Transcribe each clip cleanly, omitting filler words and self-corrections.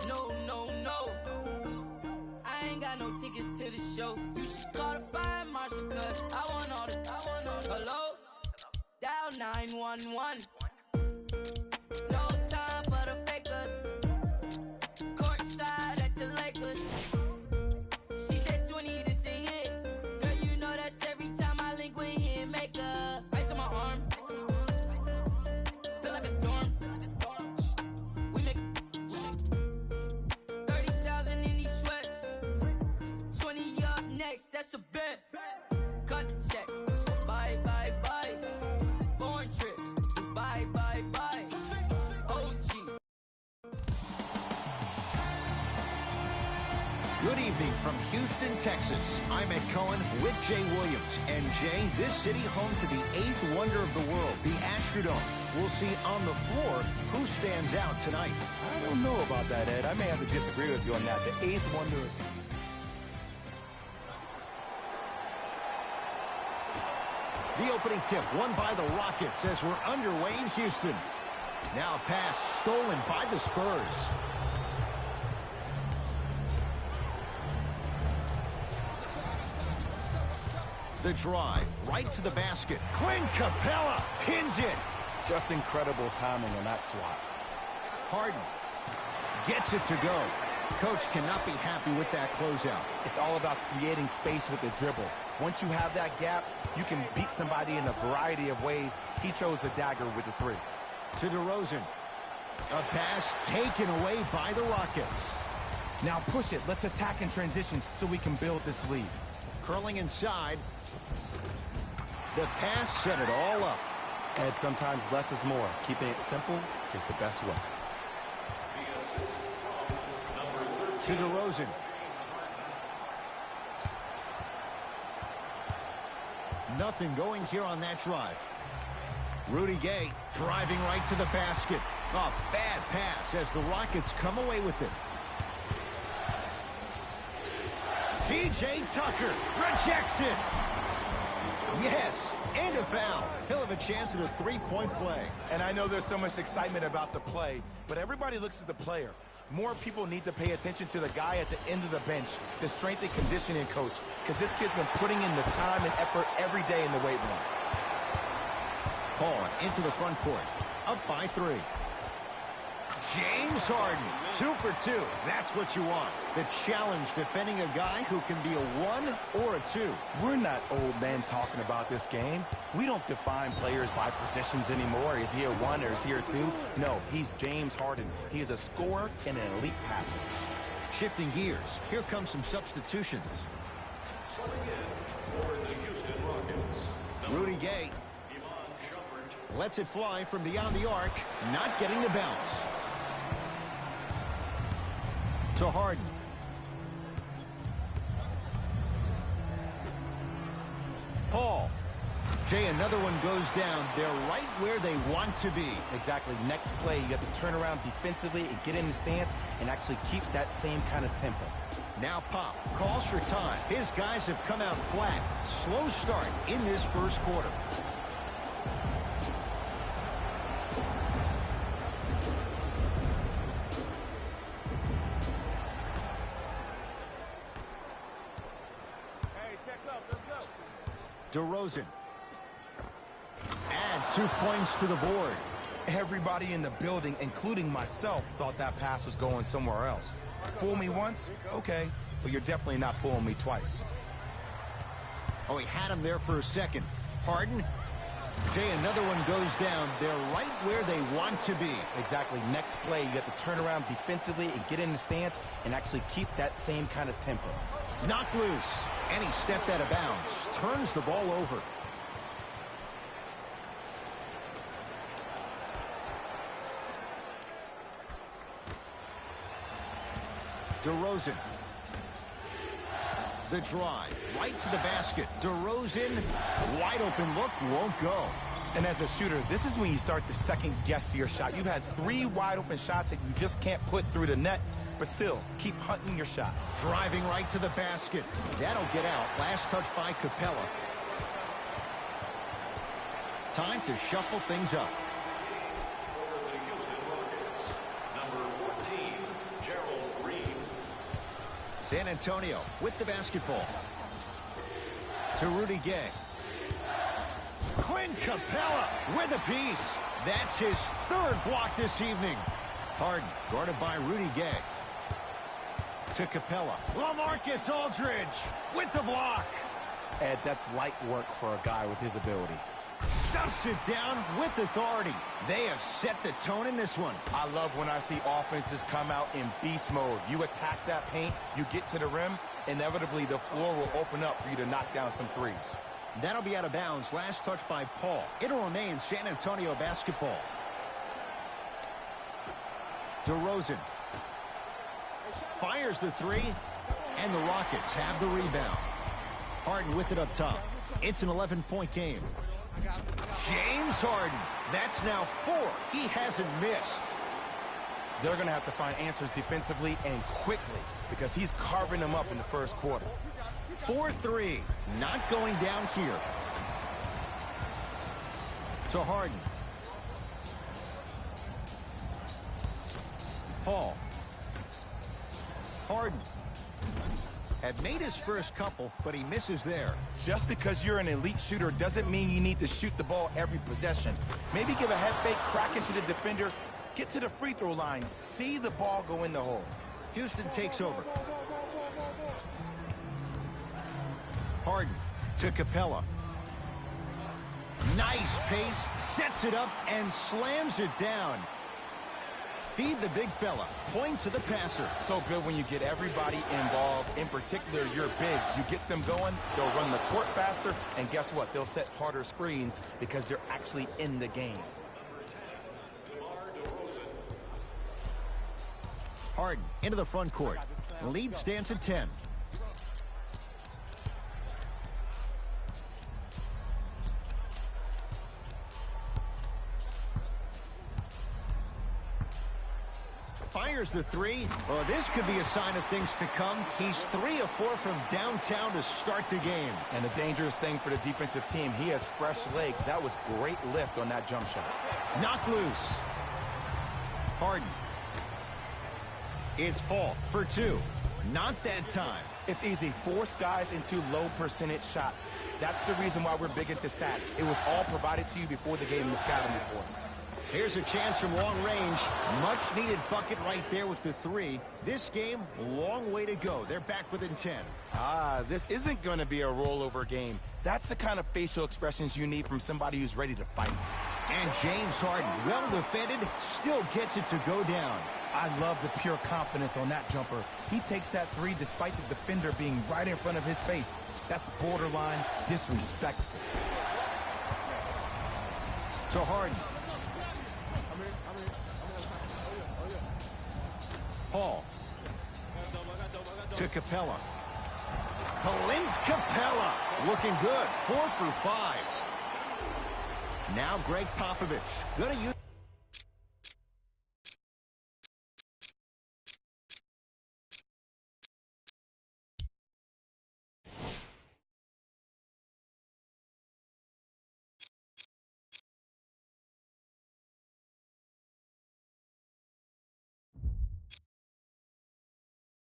No, no, no. I ain't got no tickets to the show. You should call the fire marshal, cause I want all the. Hello? Dial 911. No time for the fakers. Courtside at the Lakers. She said 20, this a hit. Girl, you know that's every time I link with him. Make a ice on my arm. Feel like a storm. We make 30,000 in these sweats. 20 up next, that's a bet. Cut the check. Bye, bye, bye. Foreign trips. Bye, bye, bye. OG. Good evening from Houston, Texas. I'm Ed Cohen with Jay Williams. And Jay, this city home to the eighth wonder of the world, the Astrodome. We'll see on the floor who stands out tonight. I don't know about that, Ed. I may have to disagree with you on that. The eighth wonder. The opening tip won by the Rockets as we're underway in Houston. Now a pass stolen by the Spurs. The drive right to the basket. Clint Capella pins it. Just incredible timing on that swat. Harden gets it to go. Coach cannot be happy with that closeout. It's all about creating space with the dribble. Once you have that gap, you can beat somebody in a variety of ways. He chose a dagger with the three. To DeRozan. A pass taken away by the Rockets. Now push it. Let's attack in transition so we can build this lead. Curling inside. The pass set it all up. Ed, sometimes less is more. Keeping it simple is the best way. To DeRozan. Nothing going here on that drive. Rudy Gay driving right to the basket. A bad pass as the Rockets come away with it. P.J. Tucker rejects it. Yes, and a foul. He'll have a chance at a three-point play. And I know there's so much excitement about the play, but everybody looks at the player. More people need to pay attention to the guy at the end of the bench, the strength and conditioning coach, because this kid's been putting in the time and effort every day in the weight room. Paul into the front court, up by 3. James Harden, 2 for 2. That's what you want. The challenge defending a guy who can be a 1 or a 2. We're not old men talking about this game. We don't define players by positions anymore. Is he a 1 or is he a 2? No, he's James Harden. He is a scorer and an elite passer. Shifting gears, here come some substitutions. Rudy Gay lets it fly from beyond the arc, not getting the bounce. To Harden. Paul. Jay, another one goes down. They're right where they want to be. Exactly. Next play, you have to turn around defensively and get in the stance and actually keep that same kind of tempo. Now Pop calls for time. His guys have come out flat. Slow start in this first quarter. DeRozan. Add 2 points to the board. Everybody in the building, including myself, thought that pass was going somewhere else. Fool me once? Okay. But you're definitely not fooling me twice. Oh, he had him there for a second. Harden. Jay, another one goes down. They're right where they want to be. Exactly. Next play, you have to turn around defensively and get in the stance and actually keep that same kind of tempo. Knocked loose. And he stepped out of bounds. Turns the ball over. DeRozan. The drive. Right to the basket. DeRozan. Wide open look. Won't go. And as a shooter, this is when you start to second-guess your shot. You've had 3 wide-open shots that you just can't put through the net, but still, keep hunting your shot. Driving right to the basket. That'll get out. Last touch by Capella. Time to shuffle things up. For the Houston Rockets, number 14, San Antonio with the basketball. To Rudy Gay. Clint Capella with a piece. That's his third block this evening. Harden guarded by Rudy Gay. To Capella. LaMarcus Aldridge with the block. Ed, that's light work for a guy with his ability. Stuffs it down with authority. They have set the tone in this one. I love when I see offenses come out in beast mode. You attack that paint, you get to the rim, inevitably the floor will open up for you to knock down some threes. That'll be out of bounds. Last touch by Paul. It'll remain San Antonio basketball. DeRozan fires the three, and the Rockets have the rebound. Harden with it up top. It's an 11-point game. James Harden. That's now 4. He hasn't missed. They're going to have to find answers defensively and quickly because he's carving them up in the first quarter. 4-3. Not going down here. To Harden. Paul. Harden. Had made his first couple, but he misses there. Just because you're an elite shooter doesn't mean you need to shoot the ball every possession. Maybe give a head fake, crack into the defender, get to the free throw line, see the ball go in the hole. Houston takes over. Harden to Capella. Nice pace, sets it up, and slams it down. Feed the big fella. Point to the passer. So good when you get everybody involved, in particular your bigs. You get them going, they'll run the court faster, and guess what? They'll set harder screens because they're actually in the game. Harden into the front court. Lead stands at 10. Fires the three. Oh, this could be a sign of things to come. He's 3 of 4 from downtown to start the game. And the dangerous thing for the defensive team, he has fresh legs. That was great lift on that jump shot. Knocked loose. Harden. It's Paul for 2. Not that time. It's easy. Force guys into low percentage shots. That's the reason why we're big into stats. It was all provided to you before the game in the scouting report. Here's a chance from long range. Much needed bucket right there with the 3. This game, long way to go. They're back within 10. This isn't going to be a rollover game. That's the kind of facial expressions you need from somebody who's ready to fight. And James Harden, well defended, still gets it to go down. I love the pure confidence on that jumper. He takes that 3 despite the defender being right in front of his face. That's borderline disrespectful. To Harden. Paul. To Capella. Clint Capella. Looking good. 4 for 5. Now Greg Popovich. Gonna use.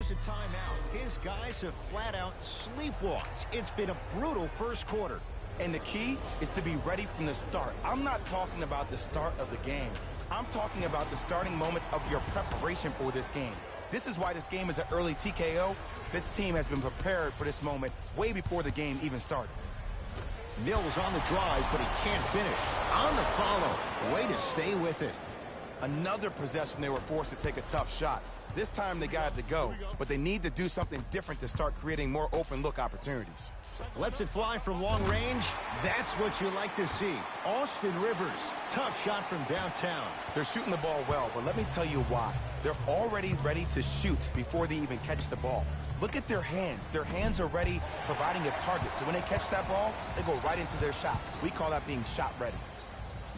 A timeout. His guys have flat out sleepwalked. It's been a brutal first quarter. And the key is to be ready from the start. I'm not talking about the start of the game. I'm talking about the starting moments of your preparation for this game. This is why this game is an early TKO. This team has been prepared for this moment way before the game even started. Mills on the drive, but he can't finish. On the follow. Way to stay with it. Another possession they were forced to take a tough shot. This time they got it to go, but they need to do something different to start creating more open look opportunities. Lets it fly from long range. That's what you like to see. Austin Rivers, tough shot from downtown. They're shooting the ball well, but let me tell you why. They're already ready to shoot before they even catch the ball. Look at their hands. Their hands are ready, providing a target. So when they catch that ball, they go right into their shot. We call that being shot ready.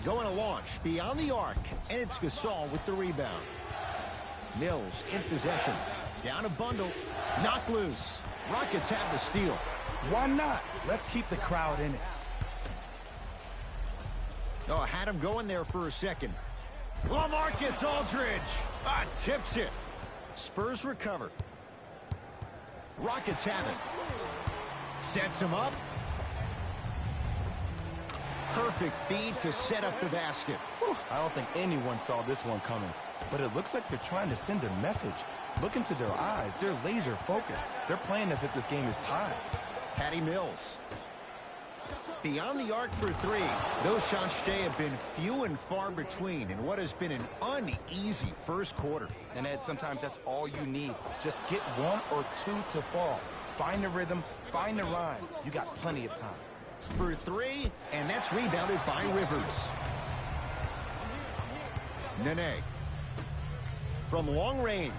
Going to launch beyond the arc, and it's Gasol with the rebound. Mills in possession. Down a bundle. Knocked loose. Rockets have the steal. Why not? Let's keep the crowd in it. Oh, had him going there for a second. LaMarcus Aldridge. Tips it. Spurs recover. Rockets have it. Sets him up. Perfect feed to set up the basket. I don't think anyone saw this one coming, but it looks like they're trying to send a message. Look into their eyes. They're laser focused. They're playing as if this game is tied. Patty Mills. Beyond the arc for three. Those shots today have been few and far between in what has been an uneasy first quarter. And Ed, sometimes that's all you need. Just get one or two to fall. Find the rhythm, find the rhyme. You got plenty of time. For three, and that's rebounded by Rivers. Nene. From long range,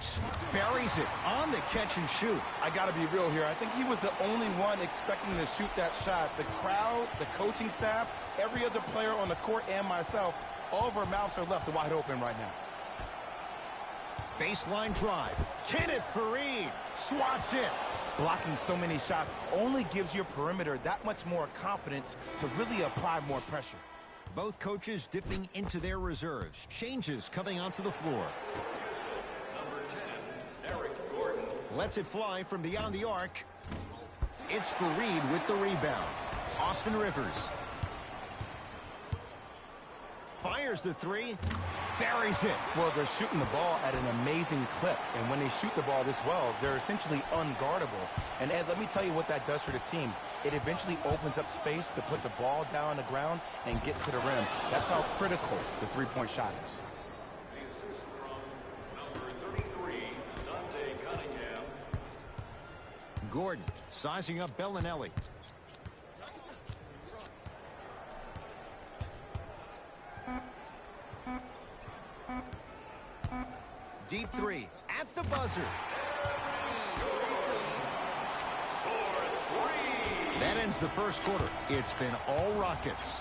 buries it on the catch and shoot. I got to be real here. I think he was the only one expecting to shoot that shot. The crowd, the coaching staff, every other player on the court, and myself, all of our mouths are left wide open right now. Baseline drive. Kenneth Faried swats it. Blocking so many shots only gives your perimeter that much more confidence to really apply more pressure. Both coaches dipping into their reserves. Changes coming onto the floor. Lets it fly from beyond the arc. It's Faried with the rebound. Austin Rivers. Fires the three. Buries it. Well, they're shooting the ball at an amazing clip. And when they shoot the ball this well, they're essentially unguardable. And Ed, let me tell you what that does for the team. It eventually opens up space to put the ball down on the ground and get to the rim. That's how critical the three-point shot is. The assist from number 33, Dante Cunningham. Gordon sizing up Bellinelli. Deep three at the buzzer. That ends the first quarter. It's been all Rockets.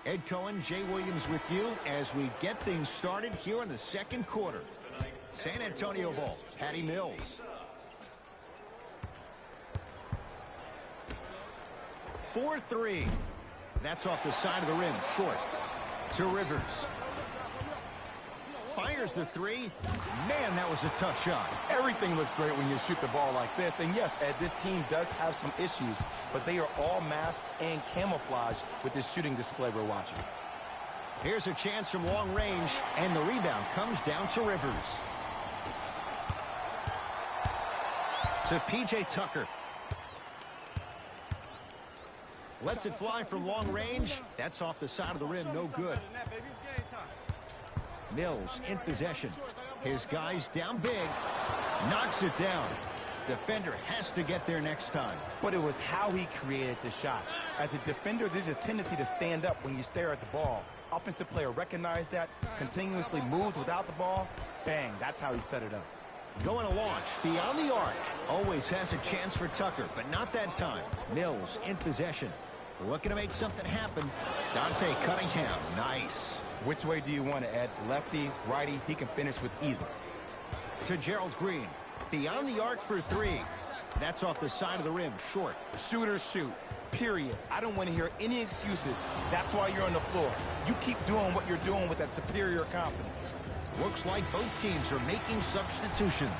Ed Cohen, Jay Williams with you as we get things started here in the second quarter. San Antonio ball, Patty Mills. 4-3. That's off the side of the rim, short. To Rivers. Fires the three. Man, that was a tough shot. Everything looks great when you shoot the ball like this. And yes, Ed, this team does have some issues, but they are all masked and camouflaged with this shooting display we're watching. Here's a chance from long range, and the rebound comes down to Rivers. To P.J. Tucker. Lets it fly from long range. That's off the side of the rim, no good. Mills in possession. His guys down big. Knocks it down. Defender has to get there next time. But it was how he created the shot. As a defender, there's a tendency to stand up when you stare at the ball. Offensive player recognized that, continuously moved without the ball. Bang, that's how he set it up. Going to launch beyond the arc. Always has a chance for Tucker, but not that time. Mills in possession. Looking to make something happen. Dante Cunningham, nice. Which way do you want to, Ed? Lefty, righty, he can finish with either. To Gerald Green. Beyond the arc for three. That's off the side of the rim, short. Shooters shoot, period. I don't want to hear any excuses. That's why you're on the floor. You keep doing what you're doing with that superior confidence. Looks like both teams are making substitutions.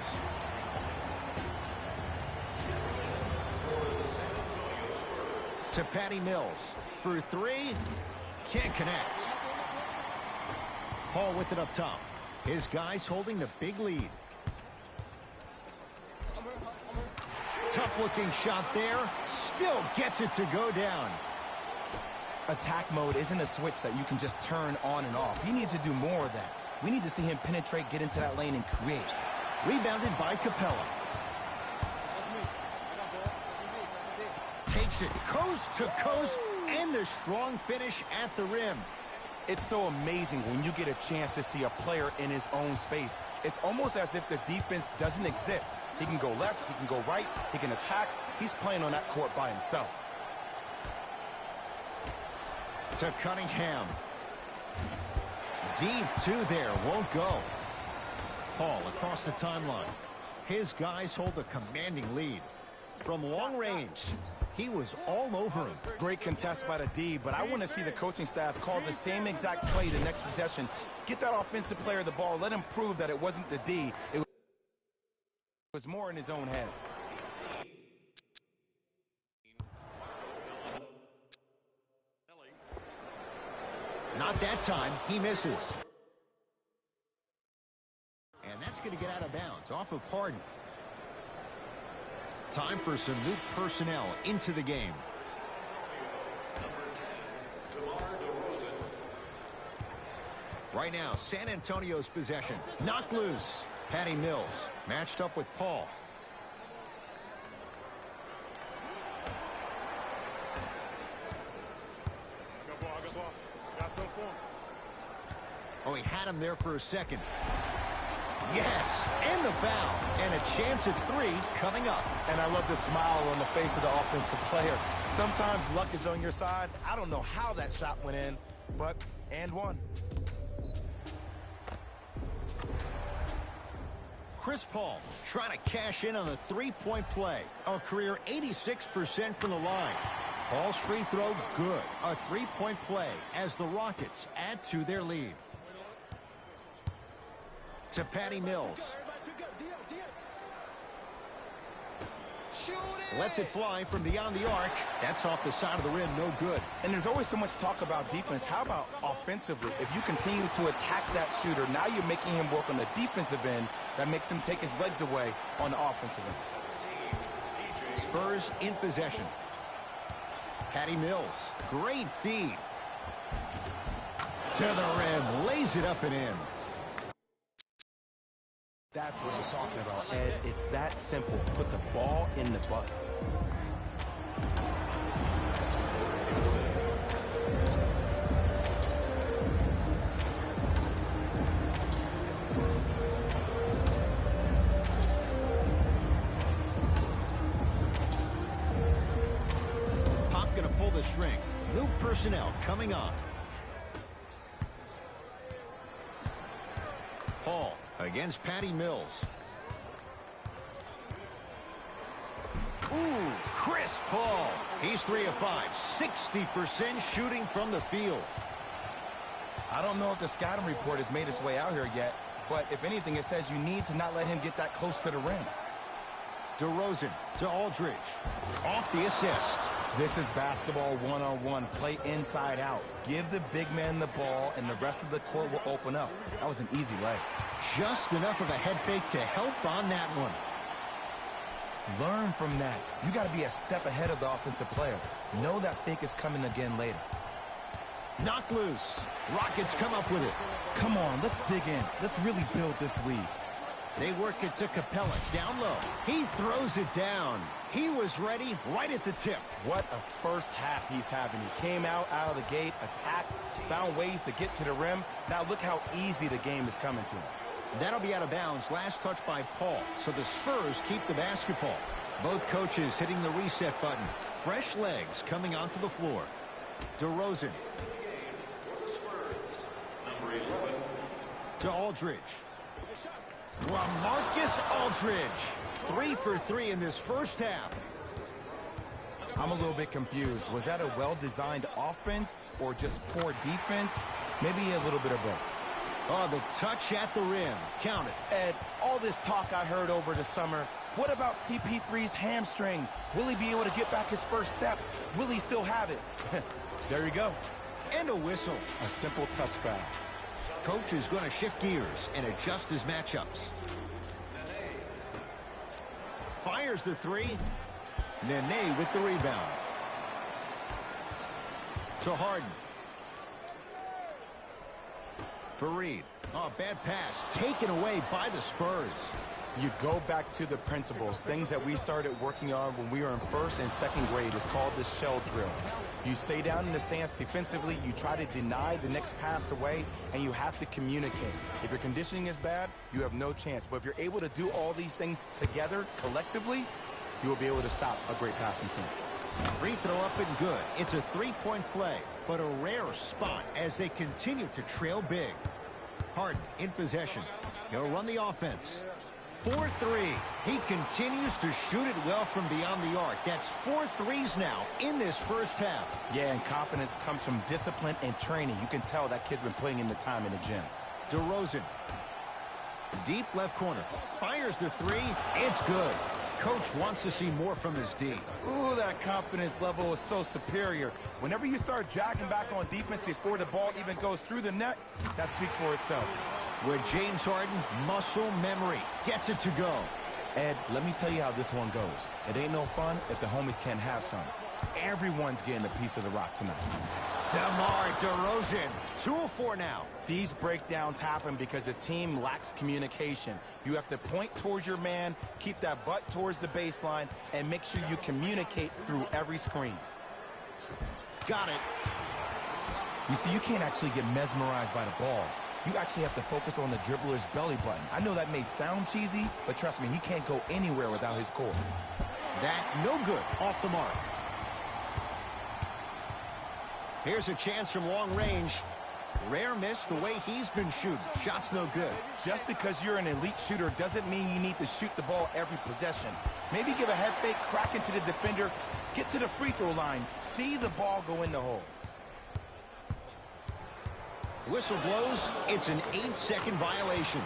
To Patty Mills. For three. Can't connect. Paul with it up top. His guys holding the big lead. Tough-looking shot there. Still gets it to go down. Attack mode isn't a switch that you can just turn on and off. He needs to do more of that. We need to see him penetrate, get into that lane, and create. Rebounded by Capella. Takes it coast to coast, and the strong finish at the rim. It's so amazing when you get a chance to see a player in his own space. It's almost as if the defense doesn't exist. He can go left, he can go right, he can attack. He's playing on that court by himself. To Cunningham. Deep two there, won't go. Paul across the timeline. His guys hold a commanding lead. From long range, he was all over him. Great contest by the D, but I want to see the coaching staff call the same exact play the next possession. Get that offensive player the ball. Let him prove that it wasn't the D. It was more in his own head. Not that time. He misses. And that's going to get out of bounds off of Harden. Time for some new personnel into the game. Right now, San Antonio's possession. Knocked loose. Patty Mills matched up with Paul. Oh, he had him there for a second. Yes, and the foul. And a chance at three coming up. And I love the smile on the face of the offensive player. Sometimes luck is on your side. I don't know how that shot went in, but and one. Chris Paul trying to cash in on a three-point play. A career 86% from the line. Paul's free throw good. A three-point play as the Rockets add to their lead. To Patty Mills. Lets it fly from beyond the arc. That's off the side of the rim, no good. And there's always so much talk about defense. How about offensively? If you continue to attack that shooter, now you're making him work on the defensive end. That makes him take his legs away on the offensive end. Spurs in possession. Patty Mills, great feed. To the rim, lays it up and in. That's what I'm talking about, Ed. It's that simple. Put the ball in the bucket. Pop gonna pull the string. New personnel coming on. Paul against Patty Mills. Ooh, Chris Paul. He's 3 of 5, 60% shooting from the field. I don't know if the scouting report has made its way out here yet, but if anything, it says you need to not let him get that close to the rim. DeRozan to Aldridge. Off the assist. This is basketball one-on-one. Play inside out. Give the big man the ball, and the rest of the court will open up. That was an easy lay. Just enough of a head fake to help on that one. Learn from that. You got to be a step ahead of the offensive player. Know that fake is coming again later. Knocked loose. Rockets come up with it. Come on, let's dig in. Let's really build this lead. They work it to Capella, down low. He throws it down. He was ready right at the tip. What a first half he's having. He came out of the gate, attacked, found ways to get to the rim. Now look how easy the game is coming to him. That'll be out of bounds. Last touch by Paul. So the Spurs keep the basketball. Both coaches hitting the reset button. Fresh legs coming onto the floor. DeRozan. To Aldridge. LaMarcus Aldridge. 3 for 3 in this first half. I'm a little bit confused. Was that a well-designed offense or just poor defense? Maybe a little bit of both. Oh, the touch at the rim. Count it. Ed, all this talk I heard over the summer, what about CP3's hamstring? Will he be able to get back his first step? Will he still have it? There you go. And a whistle. A simple touch foul. Coach is going to shift gears and adjust his matchups. Fires the three. Nene with the rebound. To Harden. Fareed. Oh, bad pass taken away by the Spurs. You go back to the principles, things that we started working on when we were in first and second grade. It's called the shell drill. You stay down in the stance defensively, you try to deny the next pass away, and you have to communicate. If your conditioning is bad, you have no chance. But if you're able to do all these things together, collectively, you will be able to stop a great passing team. Free throw up and good. It's a three-point play, but a rare spot as they continue to trail big. Harden in possession. He'll run the offense. 4-3. He continues to shoot it well from beyond the arc. That's 4 threes now in this first half. Yeah, and confidence comes from discipline and training. You can tell that kid's been putting in the time in the gym. DeRozan. Deep left corner. Fires the three. It's good. Coach wants to see more from his D. Ooh, that confidence level is so superior. Whenever you start dragging back on defense before the ball even goes through the net, that speaks for itself. With James Harden, muscle memory gets it to go. Ed, let me tell you how this one goes. It ain't no fun if the homies can't have some. Everyone's getting a piece of the rock tonight. DeMar DeRozan, 2 of 4 now. These breakdowns happen because the team lacks communication. You have to point towards your man, keep that butt towards the baseline, and make sure you communicate through every screen. Got it. You see, you can't actually get mesmerized by the ball. You actually have to focus on the dribbler's belly button. I know that may sound cheesy, but trust me, he can't go anywhere without his core. That no good, off the mark. Here's a chance from long range. Rare miss the way he's been shooting. Shot's no good. Just because you're an elite shooter doesn't mean you need to shoot the ball every possession. Maybe give a head fake, crack into the defender, get to the free throw line, see the ball go in the hole. Whistle blows. It's an 8-second violation.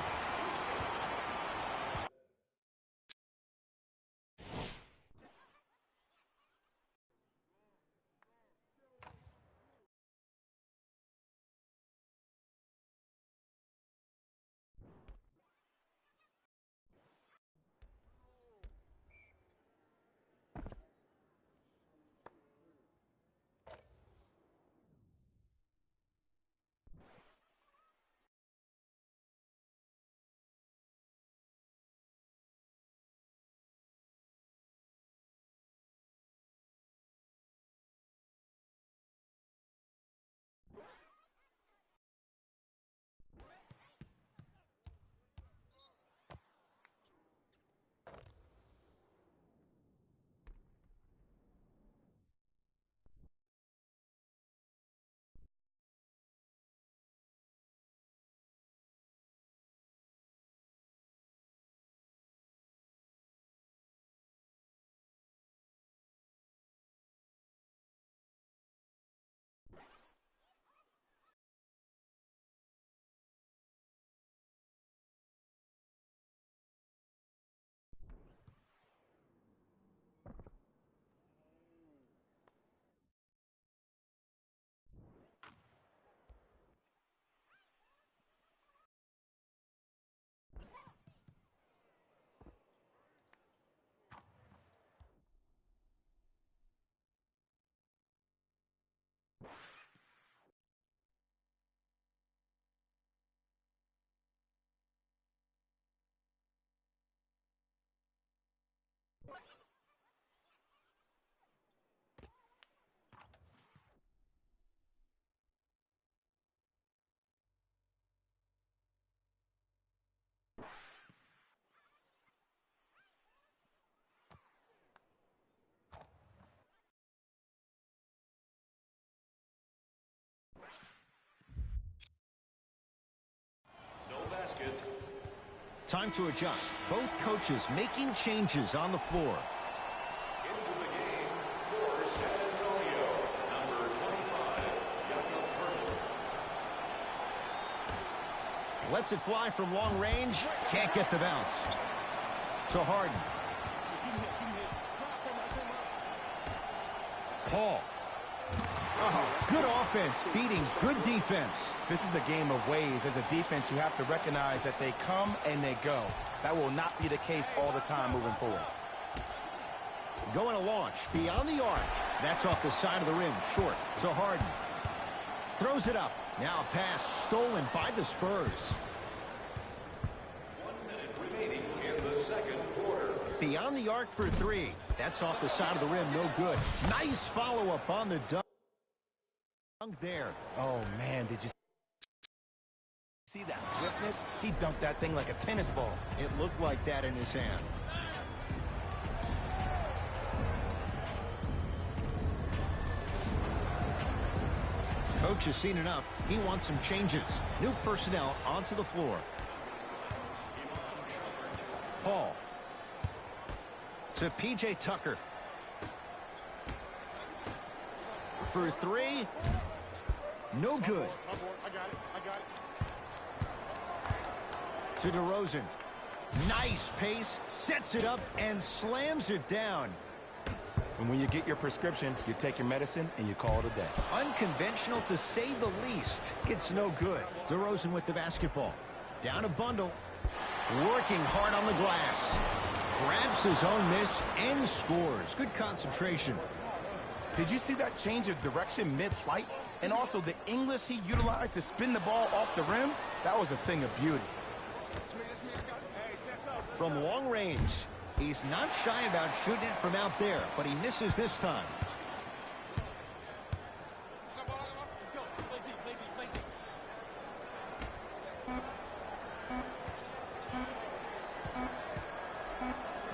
Basket. Time to adjust. Both coaches making changes on the floor. Into the game for San Antonio, number 25, Jakob Poeltl. Lets it fly from long range. Can't get the bounce. To Harden. Paul. Good offense, beating good defense. This is a game of ways. As a defense, you have to recognize that they come and they go. That will not be the case all the time moving forward. Going to launch beyond the arc. That's off the side of the rim, short to Harden. Throws it up. Now a pass stolen by the Spurs. 1 minute remaining in the Beyond the arc for three. That's off the side of the rim, no good. Nice follow-up on the dunk there. Oh, man, did you see that swiftness? He dunked that thing like a tennis ball. It looked like that in his hand. Coach has seen enough. He wants some changes. New personnel onto the floor. Paul. To P.J. Tucker. For three. No good. I got it. To DeRozan. Nice pace. Sets it up and slams it down. And when you get your prescription, you take your medicine and you call it a day. Unconventional to say the least. It's no good. DeRozan with the basketball. Down a bundle. Working hard on the glass. Grabs his own miss and scores. Good concentration. Did you see that change of direction mid-flight? And also the English he utilized to spin the ball off the rim? That was a thing of beauty. From long range. He's not shy about shooting it from out there, but he misses this time.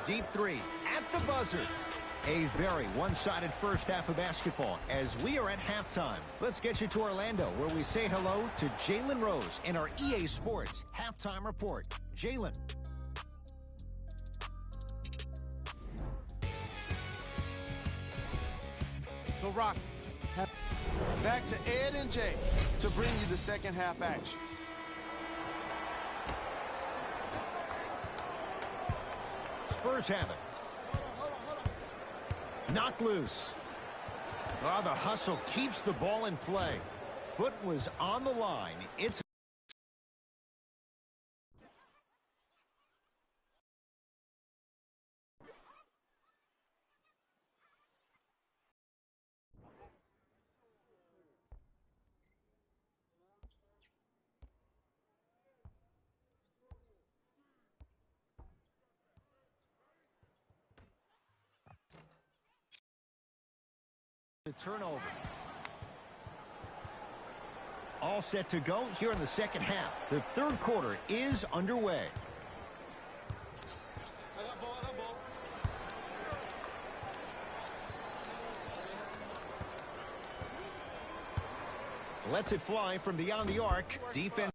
Deep three at the buzzer. A very one-sided first half of basketball as we are at halftime. Let's get you to Orlando where we say hello to Jalen Rose in our EA Sports Halftime Report. Jalen. The Rockets. Back to Ed and Jay to bring you the second half action. Spurs have it. Knocked loose. Oh, the hustle keeps the ball in play. Foot was on the line. It's turnover. All set to go here in the second half. The third quarter is underway. Lets it fly from beyond the arc. Defense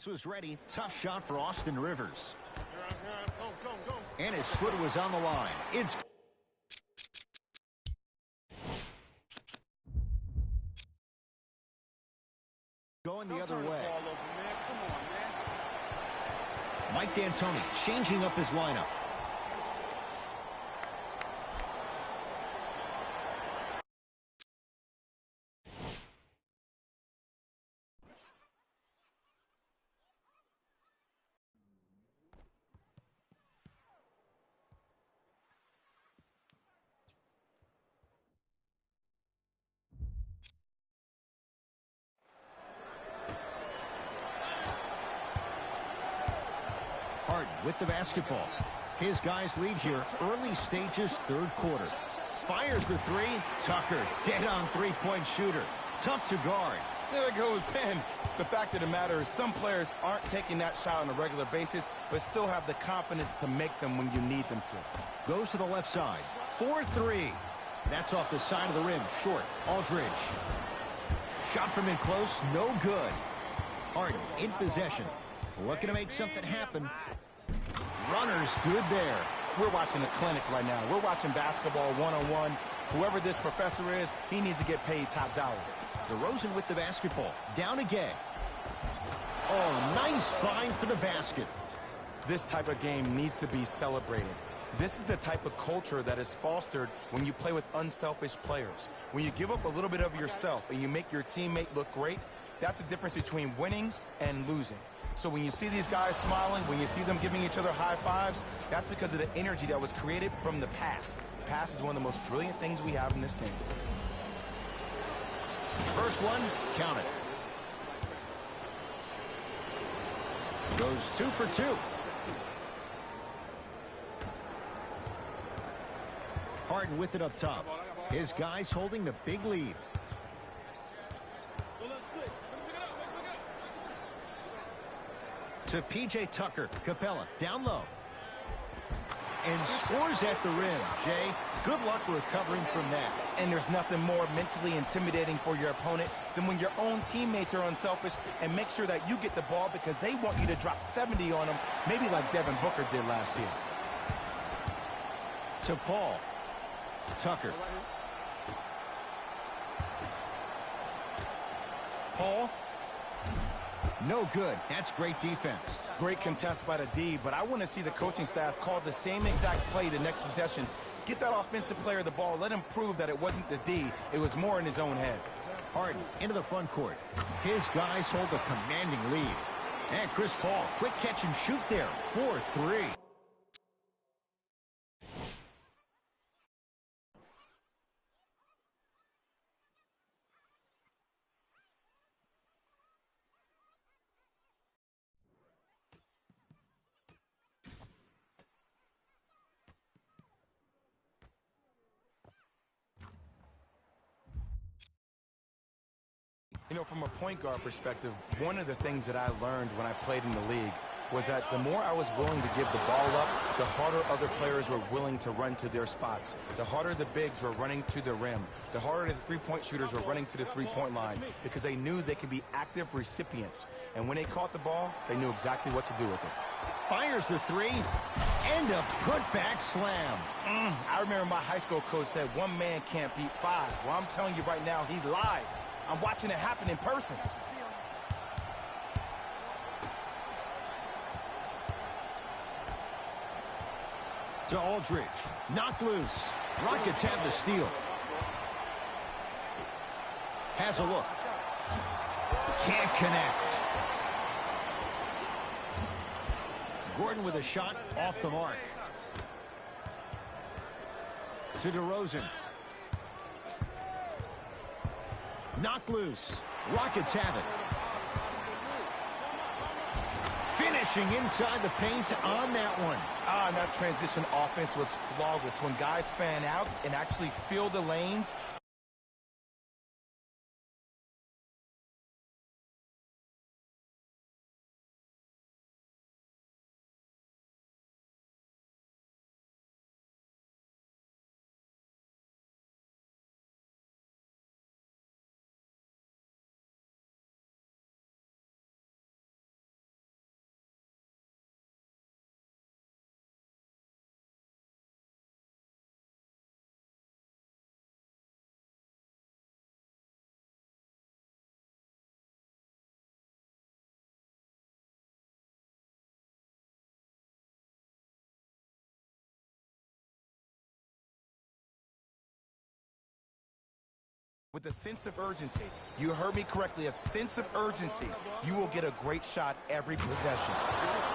was ready. Tough shot for Austin Rivers. And his foot was on the line. It's going the other way. Mike D'Antoni changing up his lineup. Harden with the basketball. His guys lead here early stages, third quarter. Fires the three. Tucker, dead on three-point shooter. Tough to guard. There it goes in. The fact of the matter is some players aren't taking that shot on a regular basis, but still have the confidence to make them when you need them to. Goes to the left side. 4-3. That's off the side of the rim. Short. Aldridge. Shot from in close. No good. Harden in possession. Looking to make something happen. Runner's good there. We're watching a clinic right now. We're watching basketball one-on-one. Whoever this professor is, he needs to get paid top dollar. DeRozan with the basketball. Down again. Oh, nice find for the basket. This type of game needs to be celebrated. This is the type of culture that is fostered when you play with unselfish players. When you give up a little bit of yourself and you make your teammate look great, that's the difference between winning and losing. So when you see these guys smiling, when you see them giving each other high fives, that's because of the energy that was created from the pass. Pass is one of the most brilliant things we have in this game. First one, count it. Goes 2 for 2. Harden with it up top. His guys holding the big lead. To P.J. Tucker. Capella down low. And scores at the rim. Jay, good luck recovering from that. And there's nothing more mentally intimidating for your opponent than when your own teammates are unselfish and make sure that you get the ball because they want you to drop 70 on them, maybe like Devin Booker did last year. To Paul. Tucker. Paul. No good. That's great defense. Great contest by the D, but I want to see the coaching staff call the same exact play the next possession. Get that offensive player the ball. Let him prove that it wasn't the D. It was more in his own head. Harden into the front court. His guys hold a commanding lead. And Chris Paul, quick catch and shoot there. 4-3. You know, from a point guard perspective, one of the things that I learned when I played in the league was that the more I was willing to give the ball up, the harder other players were willing to run to their spots. The harder the bigs were running to the rim. The harder the three-point shooters were running to the three-point line because they knew they could be active recipients. And when they caught the ball, they knew exactly what to do with it. Fires the three, and a put-back slam. I remember my high school coach said, one man can't beat five. Well, I'm telling you right now, he lied. I'm watching it happen in person. To Aldridge. Knocked loose. Rockets have the steal. Has a look. Can't connect. Gordon with a shot off the mark. To DeRozan. Knocked loose. Rockets have it. Finishing inside the paint on that one. And that transition offense was flawless. When guys fan out and actually fill the lanes. With a sense of urgency. You heard me correctly, a sense of urgency. You will get a great shot every possession.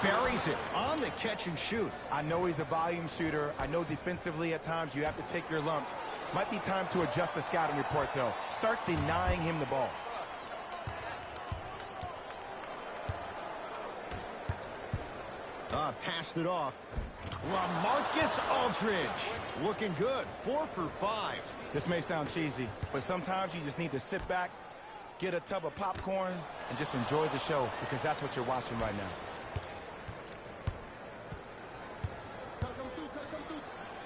Buries it on the catch and shoot. I know he's a volume shooter. I know defensively at times you have to take your lumps. Might be time to adjust the scouting report, though. Start denying him the ball. Passed it off. LaMarcus Aldridge. Looking good. 4 for 5. This may sound cheesy, but sometimes you just need to sit back, get a tub of popcorn, and just enjoy the show, because that's what you're watching right now.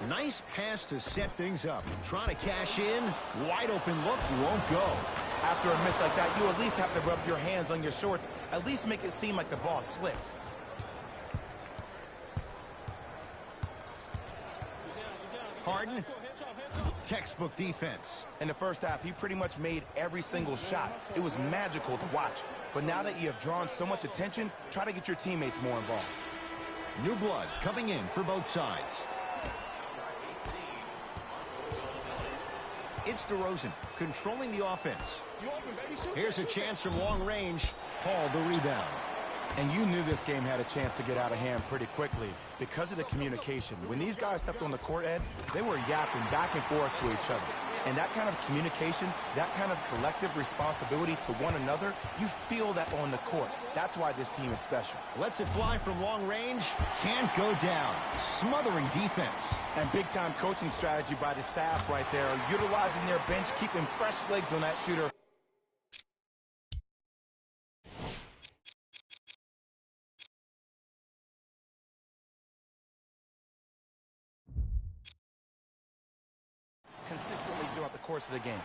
Nice pass to set things up. Trying to cash in. Wide open look. Won't go. After a miss like that, you at least have to rub your hands on your shorts. At least make it seem like the ball slipped. Harden. Textbook defense. In the first half, he pretty much made every single shot. It was magical to watch. But now that you have drawn so much attention, try to get your teammates more involved. New blood coming in for both sides. It's DeRozan controlling the offense. Here's a chance from long range. Paul the rebound. And you knew this game had a chance to get out of hand pretty quickly because of the communication. When these guys stepped on the court, Ed, they were yapping back and forth to each other. And that kind of communication, that kind of collective responsibility to one another, you feel that on the court. That's why this team is special. Lets it fly from long range. Can't go down. Smothering defense. And big-time coaching strategy by the staff right there, utilizing their bench, keeping fresh legs on that shooter. Consistently throughout the course of the game.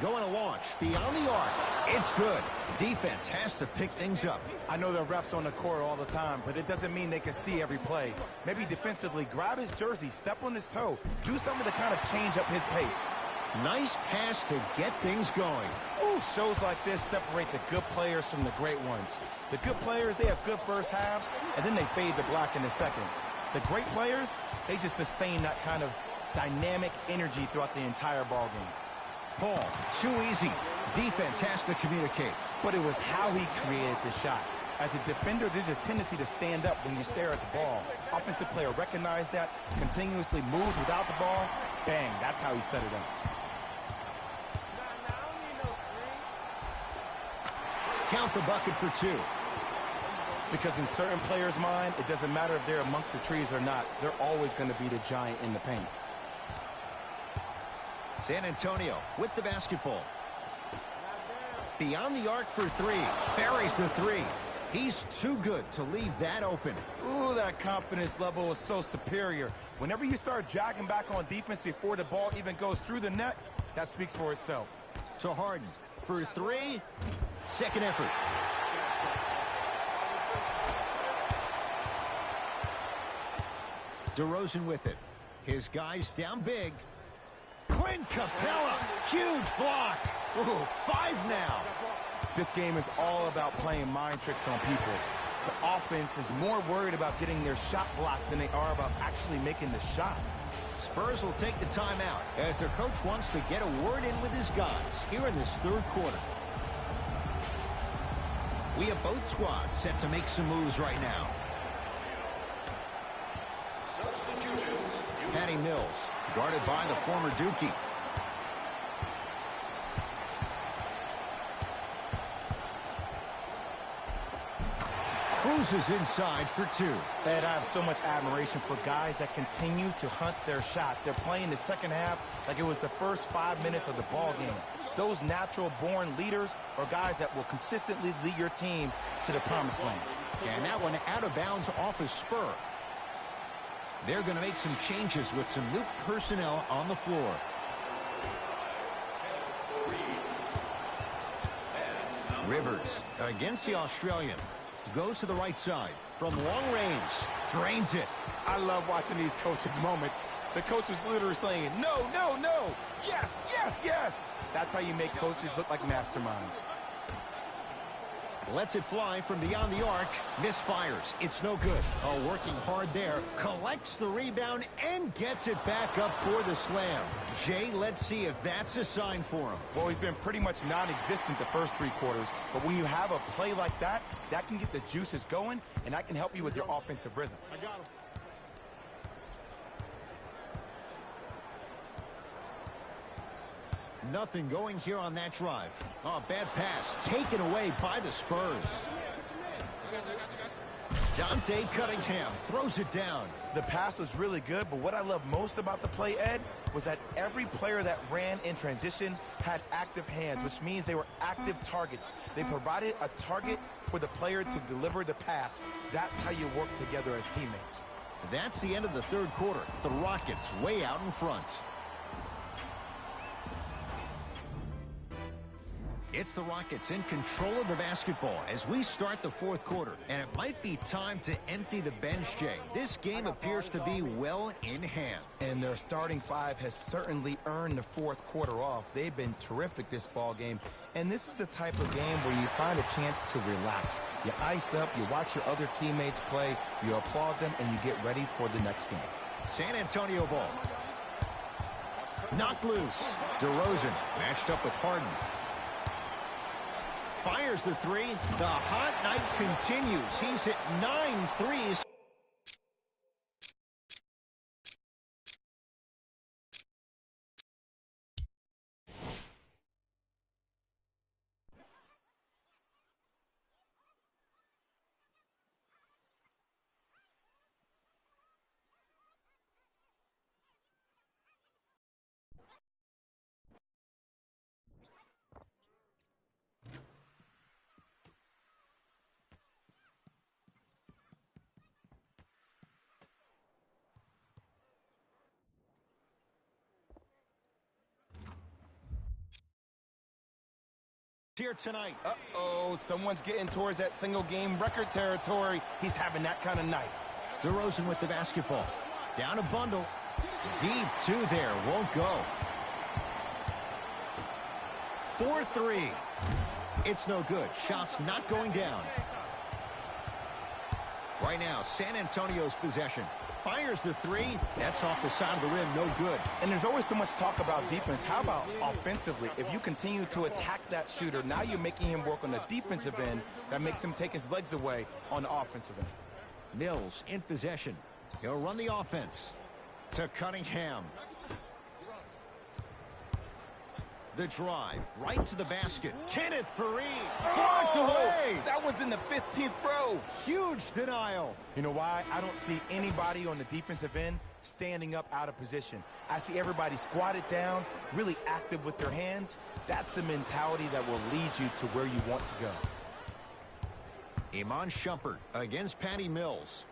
Going to launch beyond the arc. It's good. Defense has to pick things up. I know the refs on the court all the time, but it doesn't mean they can see every play. Maybe defensively, grab his jersey, step on his toe, do something to kind of change up his pace. Nice pass to get things going. Ooh, shows like this separate the good players from the great ones. The good players, they have good first halves, and then they fade to black in the second. The great players, they just sustain that kind of dynamic energy throughout the entire ball game. Paul, too easy. Defense has to communicate. But it was how he created the shot. As a defender, there's a tendency to stand up when you stare at the ball. Offensive player recognized that, continuously moves without the ball. Bang, that's how he set it up. Count the bucket for two. Because in certain players' mind, it doesn't matter if they're amongst the trees or not. They're always going to be the giant in the paint. San Antonio with the basketball. Beyond the arc for three. Buries the three. He's too good to leave that open. Ooh, that confidence level is so superior. Whenever you start jogging back on defense before the ball even goes through the net, that speaks for itself. To Harden for three. Second effort. DeRozan with it. His guys down big. Clint Capella, huge block. Ooh, 5 now. This game is all about playing mind tricks on people. The offense is more worried about getting their shot blocked than they are about actually making the shot. Spurs will take the timeout as their coach wants to get a word in with his guys here in this third quarter. We have both squads set to make some moves right now. Substitutions. Patty Mills, guarded by the former Dookie. Cruises inside for two. And I have so much admiration for guys that continue to hunt their shot. They're playing the second half like it was the first 5 minutes of the ball game. Those natural-born leaders are guys that will consistently lead your team to the promised land. And that one out of bounds off a spur. They're going to make some changes with some new personnel on the floor. Rivers against the Australian. Goes to the right side from long range. Drains it. I love watching these coaches' moments. The coach was literally saying, no, no, no. Yes, yes, yes. That's how you make coaches look like masterminds. Lets it fly from beyond the arc. Misfires. It's no good. Oh, working hard there. Collects the rebound and gets it back up for the slam. Jay, let's see if that's a sign for him. Well, he's been pretty much non-existent the first 3 quarters. But when you have a play like that, that can get the juices going, and that can help you with your offensive rhythm. I got him. Nothing going here on that drive. Oh, bad pass. Taken away by the Spurs. Dante Cunningham throws it down. The pass was really good, but what I love most about the play, Ed, was that every player that ran in transition had active hands, which means they were active targets. They provided a target for the player to deliver the pass. That's how you work together as teammates. That's the end of the third quarter. The Rockets way out in front. It's the Rockets in control of the basketball as we start the fourth quarter. And it might be time to empty the bench, Jay. This game appears to be well in hand. And their starting five has certainly earned the fourth quarter off. They've been terrific this ball game. And this is the type of game where you find a chance to relax. You ice up, you watch your other teammates play, you applaud them, and you get ready for the next game. San Antonio ball. Knocked loose. DeRozan matched up with Harden. Fires the three. The hot night continues. He's hit 9 threes. Here tonight. Uh-oh, someone's getting towards that single-game record territory. He's having that kind of night. DeRozan with the basketball. Down a bundle. Deep two there. Won't go. 4-3. It's no good. Shots not going down. Right now, San Antonio's possession. Fires the three. That's off the side of the rim. No good. And there's always so much talk about defense. How about offensively? If you continue to attack that shooter, now you're making him work on the defensive end. That makes him take his legs away on the offensive end. Mills in possession. He'll run the offense to Cunningham. The drive right to the basket. Kenneth Faried blocked away. That one's in the 15th row. Huge denial. You know why? I don't see anybody on the defensive end standing up out of position. I see everybody squatted down, really active with their hands. That's the mentality that will lead you to where you want to go. Iman Shumpert against Patty Mills.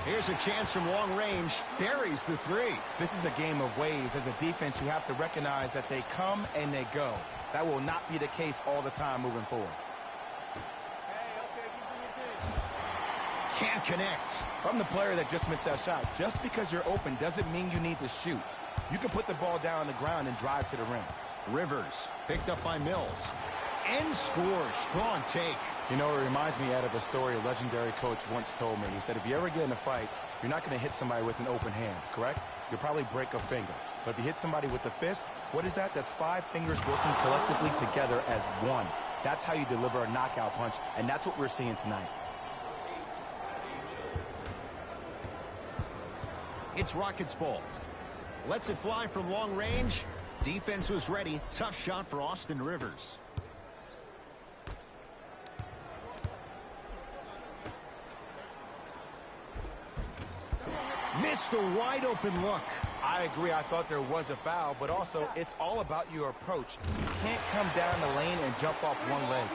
Here's a chance from long range. Buries the three. This is a game of ways. As a defense, you have to recognize that they come and they go. That will not be the case all the time moving forward. Can't connect. From the player that just missed that shot, just because you're open doesn't mean you need to shoot. You can put the ball down on the ground and drive to the rim. Rivers picked up by Mills. And scores. Strong take. You know, it reminds me out of a story a legendary coach once told me. He said, if you ever get in a fight, you're not going to hit somebody with an open hand, correct? You'll probably break a finger. But if you hit somebody with the fist, what is that? That's 5 fingers working collectively together as one. That's how you deliver a knockout punch, and that's what we're seeing tonight. It's Rockets ball. Lets it fly from long range. Defense was ready. Tough shot for Austin Rivers. Missed a wide open look. I agree. I thought there was a foul, but also it's all about your approach. You can't come down the lane and jump off one leg.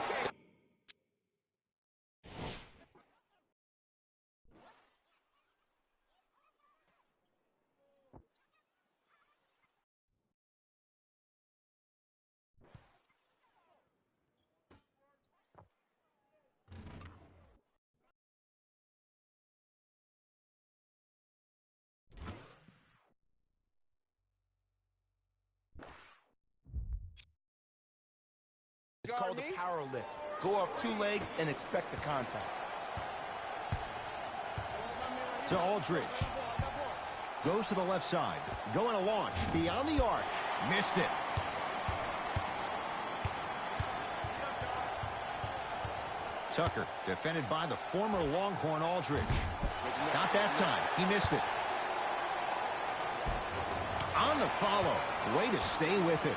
It's called a power lift. Go off 2 legs and expect the contact. To Aldridge. Goes to the left side. Going to launch. Beyond the arc. Missed it. Tucker defended by the former Longhorn Aldridge. Not that time. He missed it. On the follow. Way to stay with it.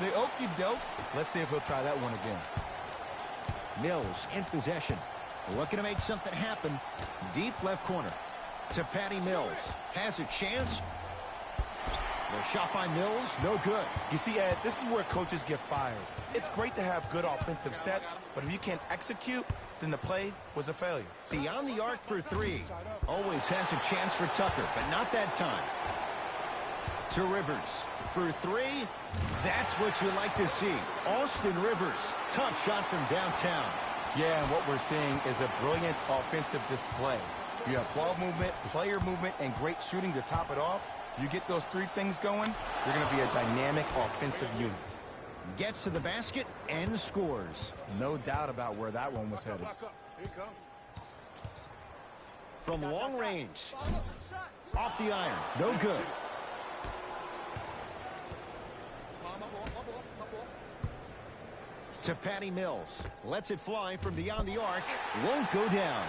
The okey doke. Let's see if he'll try that one again. Mills in possession. Looking to make something happen. Deep left corner to Patty Mills. Has a chance. The shot by Mills, no good. You see, Ed, this is where coaches get fired. It's great to have good offensive sets, but if you can't execute, then the play was a failure. Beyond the arc for three. Always has a chance for Tucker, but not that time. To Rivers. For three, that's what you like to see. Austin Rivers, tough shot from downtown. Yeah, and what we're seeing is a brilliant offensive display. You have ball movement, player movement, and great shooting to top it off. You get those three things going, you're going to be a dynamic offensive unit. Gets to the basket and scores. No doubt about where that one was headed. From long range. Off the iron. No good. To Patty Mills. Lets it fly from beyond the arc. Won't go down.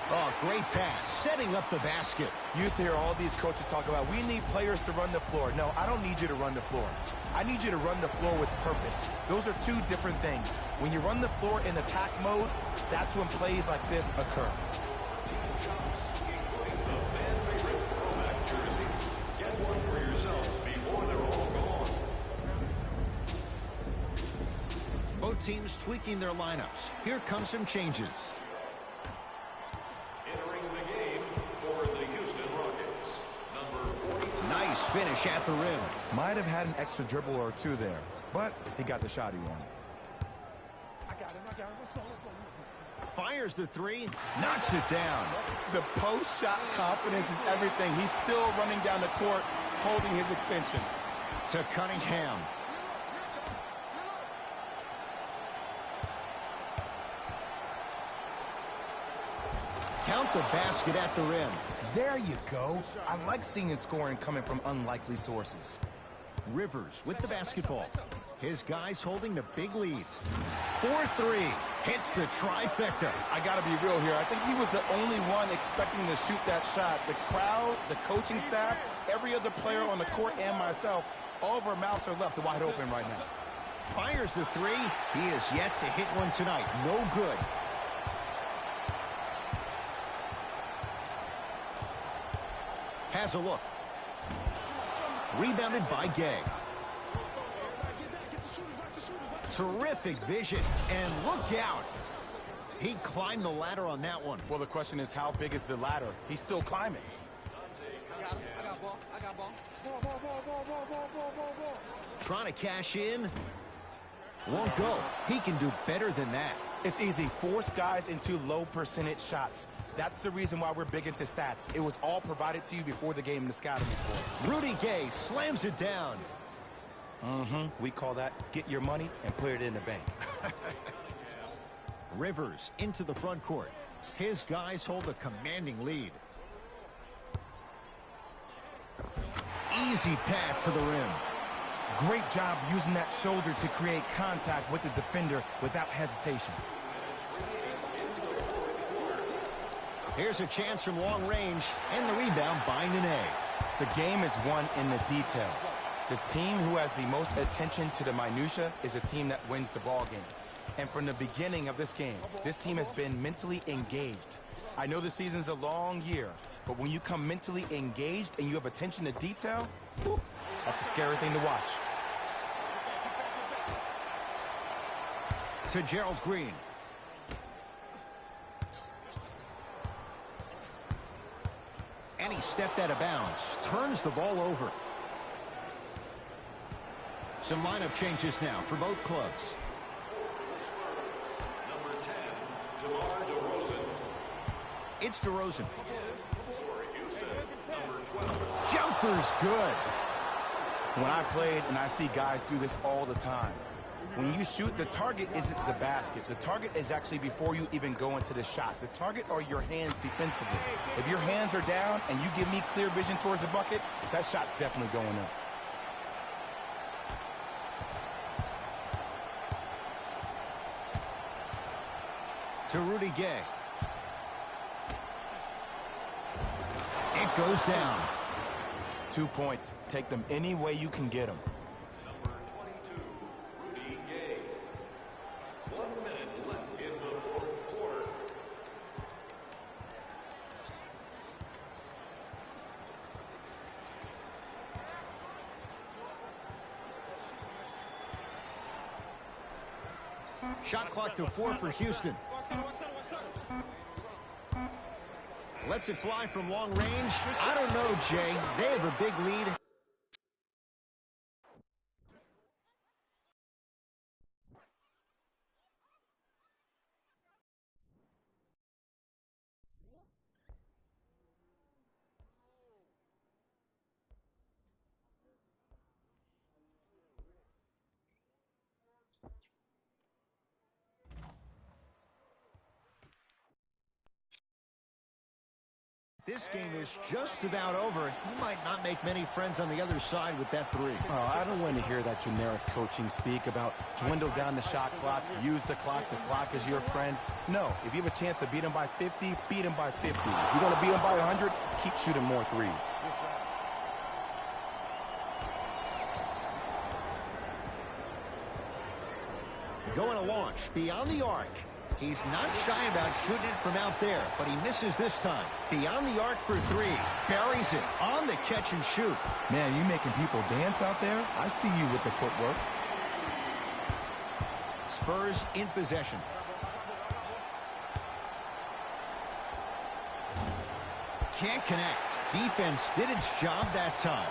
Oh, great pass. Setting up the basket. You used to hear all these coaches talk about, we need players to run the floor. No, I don't need you to run the floor. I need you to run the floor with purpose. Those are two different things. When you run the floor in attack mode, that's when plays like this occur. Get one for yourself before they're all gone. Both teams tweaking their lineups. Here come some changes. Entering the game for the Houston Rockets, number 42. Nice finish at the rim. Might have had an extra dribble or two there, but he got the shot he wanted. Fires the three, knocks it down. The post-shot confidence is everything. He's still running down the court, holding his extension. To Cunningham. Count the basket at the rim. There you go. I like seeing his scoring coming from unlikely sources. Rivers with the basketball. His guys holding the big lead. 4-3. Hits the trifecta. I got to be real here. I think he was the only one expecting to shoot that shot. The crowd, the coaching staff, every other player on the court, and myself, all of our mouths are left wide open right now. Fires the three. He is yet to hit one tonight. No good. Has a look. Rebounded by Gay. Terrific vision, and look out. He climbed the ladder on that one. Well, the question is, how big is the ladder? He's still climbing. I got ball. Trying to cash in. Won't go. He can do better than that. It's easy. Force guys into low percentage shots. That's the reason why we're big into stats. It was all provided to you before the game in the scouting report. Rudy Gay slams it down. We call that get your money and put it in the bank. Rivers into the front court. His guys hold a commanding lead. Easy path to the rim. Great job using that shoulder to create contact with the defender without hesitation. Here's a chance from long range, and the rebound by Nene. The game is won in the details. The team who has the most attention to the minutia is a team that wins the ball game. And from the beginning of this game, this team has been mentally engaged. I know the season's a long year, but when you come mentally engaged and you have attention to detail, whew, that's a scary thing to watch. To Gerald Green. And he stepped out of bounds. Turns the ball over. Some lineup changes now for both clubs. Number 10, DeMar DeRozan. It's DeRozan. For Houston, number 12. Jumper's good. When I played, and I see guys do this all the time, when you shoot, the target isn't the basket. The target is actually before you even go into the shot. The target are your hands defensively. If your hands are down and you give me clear vision towards the bucket, that shot's definitely going up. To Rudy Gay. It goes down. 2 points. Take them any way you can get them. Number 22, Rudy Gay. 1 minute left. Shot clock to 4 for Houston. Lets it fly from long range. I don't know, Jay. They have a big lead. This game is just about over. He might not make many friends on the other side with that three. Oh, I don't want to hear that generic coaching speak about dwindle down the shot clock, use the clock is your friend. No, if you have a chance to beat him by 50, beat him by 50. If you're going to beat him by 100, keep shooting more threes. Going to launch beyond the arc. He's not shy about shooting it from out there, but he misses this time. Beyond the arc for three. Buries it on the catch and shoot. Man, you making people dance out there? I see you with the footwork. Spurs in possession. Can't connect. Defense did its job that time.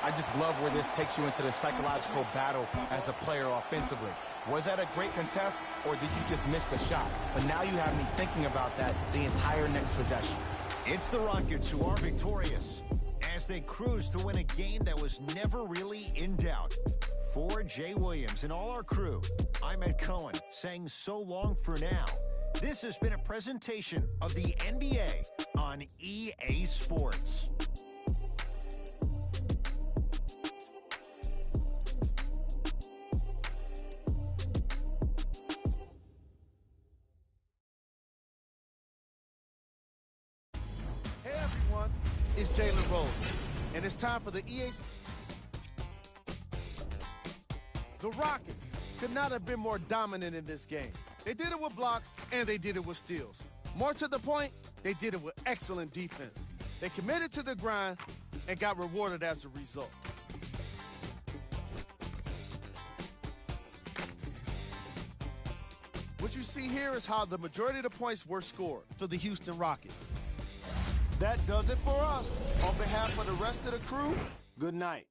I just love where this takes you into the psychological battle as a player offensively. Was that a great contest, or did you just miss the shot? But now you have me thinking about that the entire next possession. It's the Rockets who are victorious as they cruise to win a game that was never really in doubt. For Jay Williams and all our crew, I'm Ed Cohen saying so long for now. This has been a presentation of the NBA on EA Sports. Hey everyone, it's Jalen Rose, and it's time for the EA. The Rockets could not have been more dominant in this game. They did it with blocks, and they did it with steals. More to the point, they did it with excellent defense. They committed to the grind and got rewarded as a result. What you see here is how the majority of the points were scored to the Houston Rockets. That does it for us. On behalf of the rest of the crew, good night.